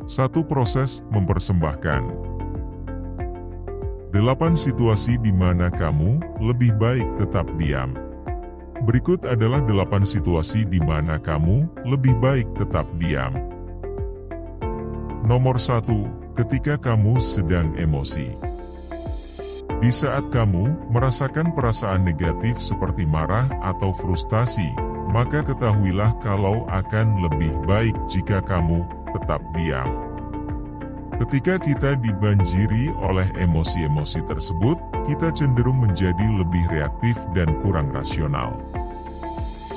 Satu proses mempersembahkan. 8 situasi di mana kamu lebih baik tetap diam. Berikut adalah 8 situasi di mana kamu lebih baik tetap diam. Nomor 1, ketika kamu sedang emosi. Di saat kamu merasakan perasaan negatif seperti marah atau frustasi, maka ketahuilah kalau akan lebih baik jika kamu tetap diam. Ketika kita dibanjiri oleh emosi-emosi tersebut, kita cenderung menjadi lebih reaktif dan kurang rasional.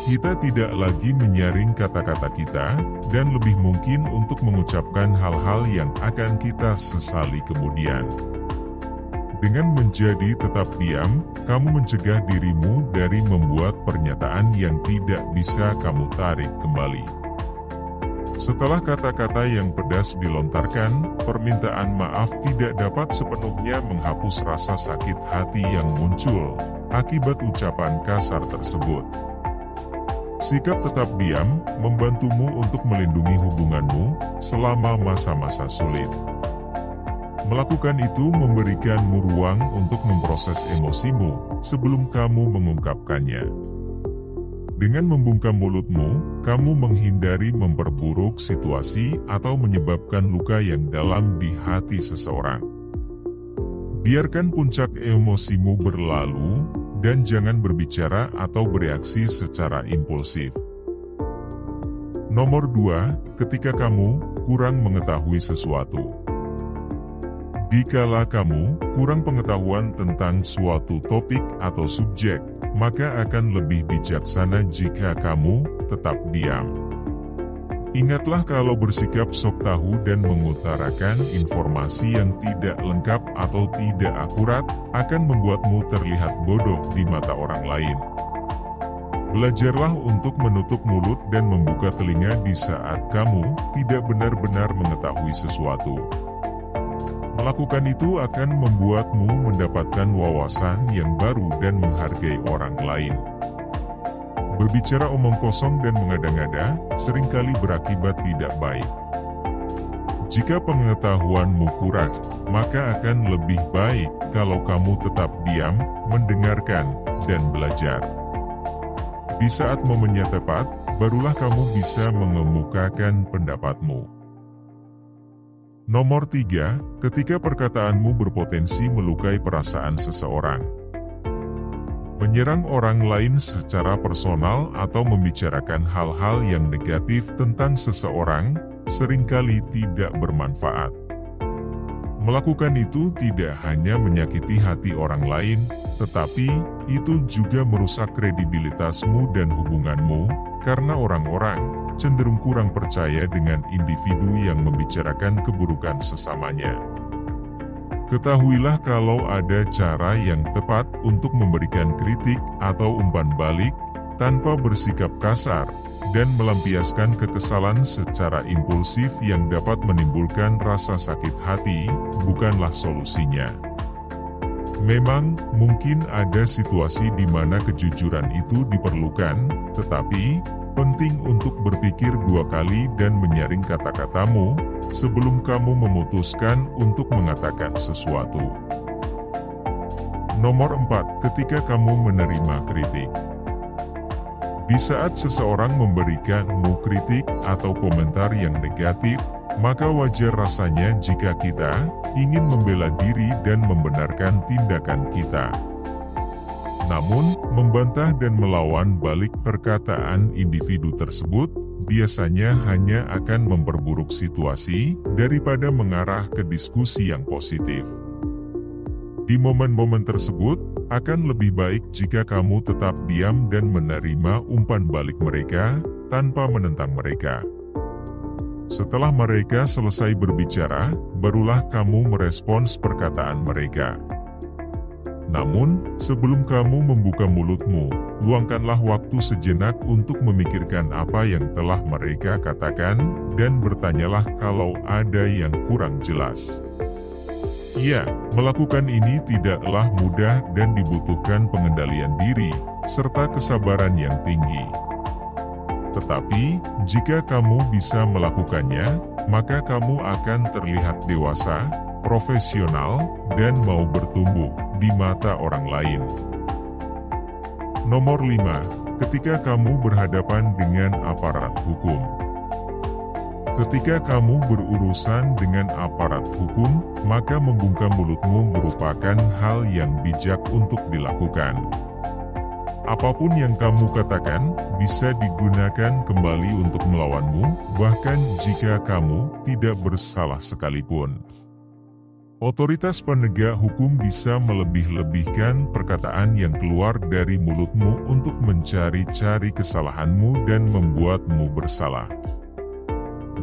Kita tidak lagi menyaring kata-kata kita, dan lebih mungkin untuk mengucapkan hal-hal yang akan kita sesali kemudian. Dengan menjadi tetap diam, kamu mencegah dirimu dari membuat pernyataan yang tidak bisa kamu tarik kembali. Setelah kata-kata yang pedas dilontarkan, permintaan maaf tidak dapat sepenuhnya menghapus rasa sakit hati yang muncul akibat ucapan kasar tersebut. Sikap tetap diam membantumu untuk melindungi hubunganmu selama masa-masa sulit. Melakukan itu memberikanmu ruang untuk memproses emosimu sebelum kamu mengungkapkannya. Dengan membungkam mulutmu, kamu menghindari memperburuk situasi atau menyebabkan luka yang dalam di hati seseorang. Biarkan puncak emosimu berlalu, dan jangan berbicara atau bereaksi secara impulsif. Nomor 2, ketika kamu kurang mengetahui sesuatu. Dikala kamu kurang pengetahuan tentang suatu topik atau subjek, maka akan lebih bijaksana jika kamu tetap diam. Ingatlah kalau bersikap sok tahu dan mengutarakan informasi yang tidak lengkap atau tidak akurat, akan membuatmu terlihat bodoh di mata orang lain. Belajarlah untuk menutup mulut dan membuka telinga di saat kamu tidak benar-benar mengetahui sesuatu. Melakukan itu akan membuatmu mendapatkan wawasan yang baru dan menghargai orang lain. Berbicara omong kosong dan mengada-ngada seringkali berakibat tidak baik. Jika pengetahuanmu kurang, maka akan lebih baik kalau kamu tetap diam, mendengarkan, dan belajar. Di saat momennya tepat, barulah kamu bisa mengemukakan pendapatmu. Nomor 3, ketika perkataanmu berpotensi melukai perasaan seseorang. Menyerang orang lain secara personal atau membicarakan hal-hal yang negatif tentang seseorang, seringkali tidak bermanfaat. Melakukan itu tidak hanya menyakiti hati orang lain, tetapi itu juga merusak kredibilitasmu dan hubunganmu, karena orang-orang cenderung kurang percaya dengan individu yang membicarakan keburukan sesamanya. Ketahuilah kalau ada cara yang tepat untuk memberikan kritik atau umpan balik, tanpa bersikap kasar, dan melampiaskan kekesalan secara impulsif yang dapat menimbulkan rasa sakit hati, bukanlah solusinya. Memang, mungkin ada situasi di mana kejujuran itu diperlukan, tetapi penting untuk berpikir 2 kali dan menyaring kata-katamu sebelum kamu memutuskan untuk mengatakan sesuatu. Nomor 4, ketika kamu menerima kritik. Di saat seseorang memberikanmu kritik atau komentar yang negatif, maka wajar rasanya jika kita ingin membela diri dan membenarkan tindakan kita. Namun, membantah dan melawan balik perkataan individu tersebut, biasanya hanya akan memperburuk situasi, daripada mengarah ke diskusi yang positif. Di momen-momen tersebut, akan lebih baik jika kamu tetap diam dan menerima umpan balik mereka, tanpa menentang mereka. Setelah mereka selesai berbicara, barulah kamu merespons perkataan mereka. Namun, sebelum kamu membuka mulutmu, luangkanlah waktu sejenak untuk memikirkan apa yang telah mereka katakan, dan bertanyalah kalau ada yang kurang jelas. Ya, melakukan ini tidaklah mudah dan dibutuhkan pengendalian diri, serta kesabaran yang tinggi. Tetapi, jika kamu bisa melakukannya, maka kamu akan terlihat dewasa, profesional, dan mau bertumbuh di mata orang lain. Nomor 5. Ketika kamu berhadapan dengan aparat hukum. Ketika kamu berurusan dengan aparat hukum, maka membungkam mulutmu merupakan hal yang bijak untuk dilakukan. Apapun yang kamu katakan, bisa digunakan kembali untuk melawanmu, bahkan jika kamu tidak bersalah sekalipun. Otoritas penegak hukum bisa melebih-lebihkan perkataan yang keluar dari mulutmu untuk mencari-cari kesalahanmu dan membuatmu bersalah.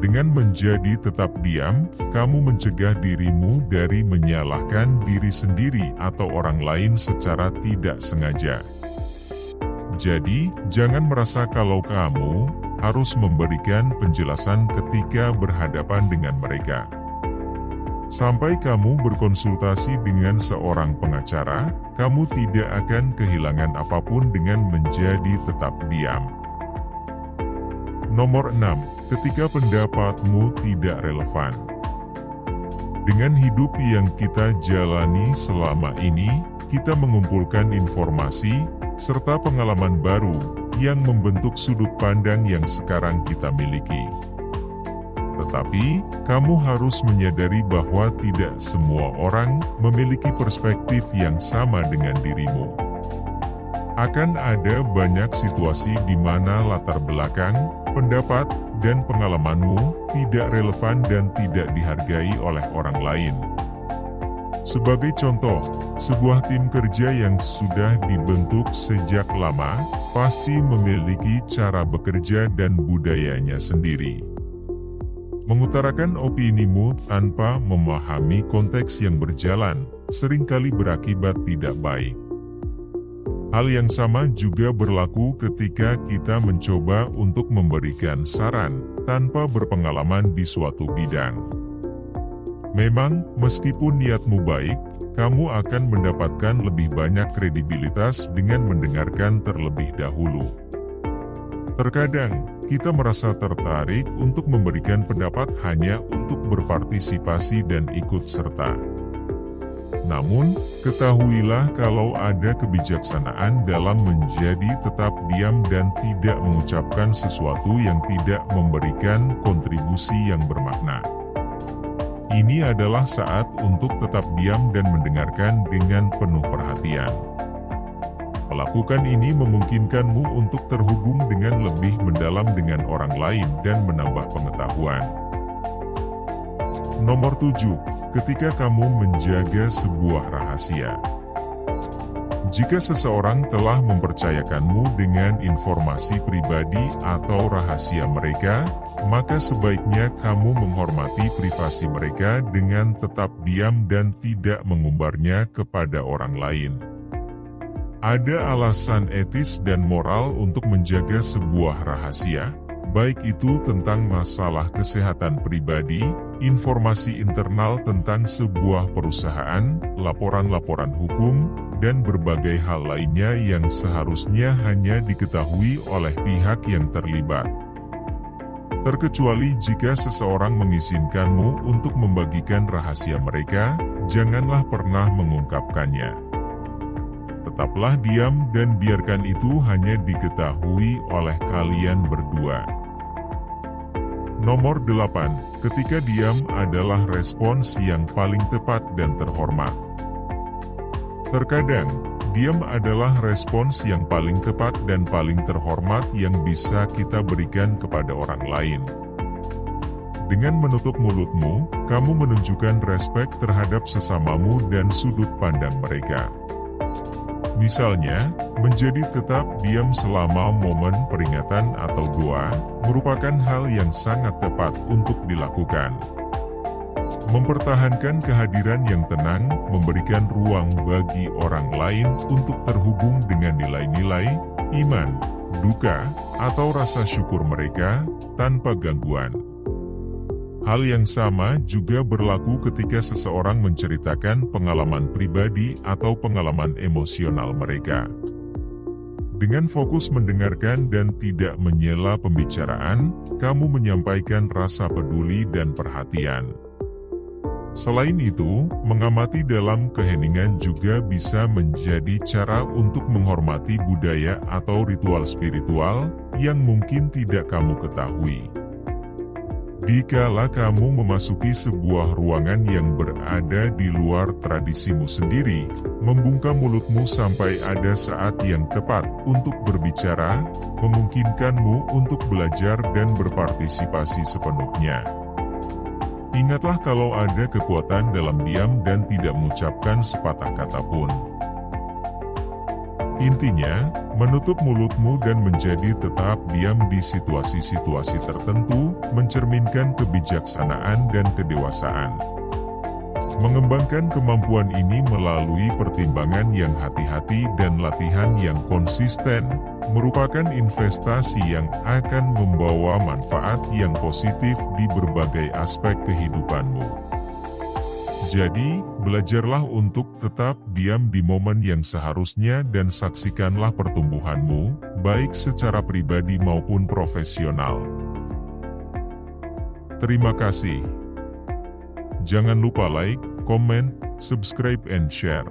Dengan menjadi tetap diam, kamu mencegah dirimu dari menyalahkan diri sendiri atau orang lain secara tidak sengaja. Jadi, jangan merasa kalau kamu harus memberikan penjelasan ketika berhadapan dengan mereka. Sampai kamu berkonsultasi dengan seorang pengacara, kamu tidak akan kehilangan apapun dengan menjadi tetap diam. Nomor 6. Ketika pendapatmu tidak relevan. Dengan hidup yang kita jalani selama ini, kita mengumpulkan informasi, serta pengalaman baru, yang membentuk sudut pandang yang sekarang kita miliki. Tetapi, kamu harus menyadari bahwa tidak semua orang memiliki perspektif yang sama dengan dirimu. Akan ada banyak situasi di mana latar belakang, pendapat, dan pengalamanmu tidak relevan dan tidak dihargai oleh orang lain. Sebagai contoh, sebuah tim kerja yang sudah dibentuk sejak lama, pasti memiliki cara bekerja dan budayanya sendiri. Mengutarakan opinimu tanpa memahami konteks yang berjalan, seringkali berakibat tidak baik. Hal yang sama juga berlaku ketika kita mencoba untuk memberikan saran, tanpa berpengalaman di suatu bidang. Memang, meskipun niatmu baik, kamu akan mendapatkan lebih banyak kredibilitas dengan mendengarkan terlebih dahulu. Terkadang, kita merasa tertarik untuk memberikan pendapat hanya untuk berpartisipasi dan ikut serta. Namun, ketahuilah kalau ada kebijaksanaan dalam menjadi tetap diam dan tidak mengucapkan sesuatu yang tidak memberikan kontribusi yang bermakna. Ini adalah saat untuk tetap diam dan mendengarkan dengan penuh perhatian. Melakukan ini memungkinkanmu untuk terhubung dengan lebih mendalam dengan orang lain dan menambah pengetahuan. Nomor 7. Ketika kamu menjaga sebuah rahasia. Jika seseorang telah mempercayakanmu dengan informasi pribadi atau rahasia mereka, maka sebaiknya kamu menghormati privasi mereka dengan tetap diam dan tidak mengumbarnya kepada orang lain. Ada alasan etis dan moral untuk menjaga sebuah rahasia, baik itu tentang masalah kesehatan pribadi, informasi internal tentang sebuah perusahaan, laporan-laporan hukum, dan berbagai hal lainnya yang seharusnya hanya diketahui oleh pihak yang terlibat. Terkecuali jika seseorang mengizinkanmu untuk membagikan rahasia mereka, janganlah pernah mengungkapkannya. Tetaplah diam dan biarkan itu hanya diketahui oleh kalian berdua. Nomor 8. Ketika diam adalah respons yang paling tepat dan terhormat. Terkadang, diam adalah respons yang paling tepat dan paling terhormat yang bisa kita berikan kepada orang lain. Dengan menutup mulutmu, kamu menunjukkan respek terhadap sesamamu dan sudut pandang mereka. Misalnya, menjadi tetap diam selama momen peringatan atau doa, merupakan hal yang sangat tepat untuk dilakukan. Mempertahankan kehadiran yang tenang, memberikan ruang bagi orang lain untuk terhubung dengan nilai-nilai, iman, duka, atau rasa syukur mereka, tanpa gangguan. Hal yang sama juga berlaku ketika seseorang menceritakan pengalaman pribadi atau pengalaman emosional mereka. Dengan fokus mendengarkan dan tidak menyela pembicaraan, kamu menyampaikan rasa peduli dan perhatian. Selain itu, mengamati dalam keheningan juga bisa menjadi cara untuk menghormati budaya atau ritual spiritual yang mungkin tidak kamu ketahui. Dikala kamu memasuki sebuah ruangan yang berada di luar tradisimu sendiri, membuka mulutmu sampai ada saat yang tepat untuk berbicara, memungkinkanmu untuk belajar dan berpartisipasi sepenuhnya. Ingatlah kalau ada kekuatan dalam diam dan tidak mengucapkan sepatah kata pun. Intinya, menutup mulutmu dan menjadi tetap diam di situasi-situasi tertentu, mencerminkan kebijaksanaan dan kedewasaan. Mengembangkan kemampuan ini melalui pertimbangan yang hati-hati dan latihan yang konsisten, merupakan investasi yang akan membawa manfaat yang positif di berbagai aspek kehidupanmu. Jadi, belajarlah untuk tetap diam di momen yang seharusnya dan saksikanlah pertumbuhanmu, baik secara pribadi maupun profesional. Terima kasih. Jangan lupa like, comment, subscribe, and share.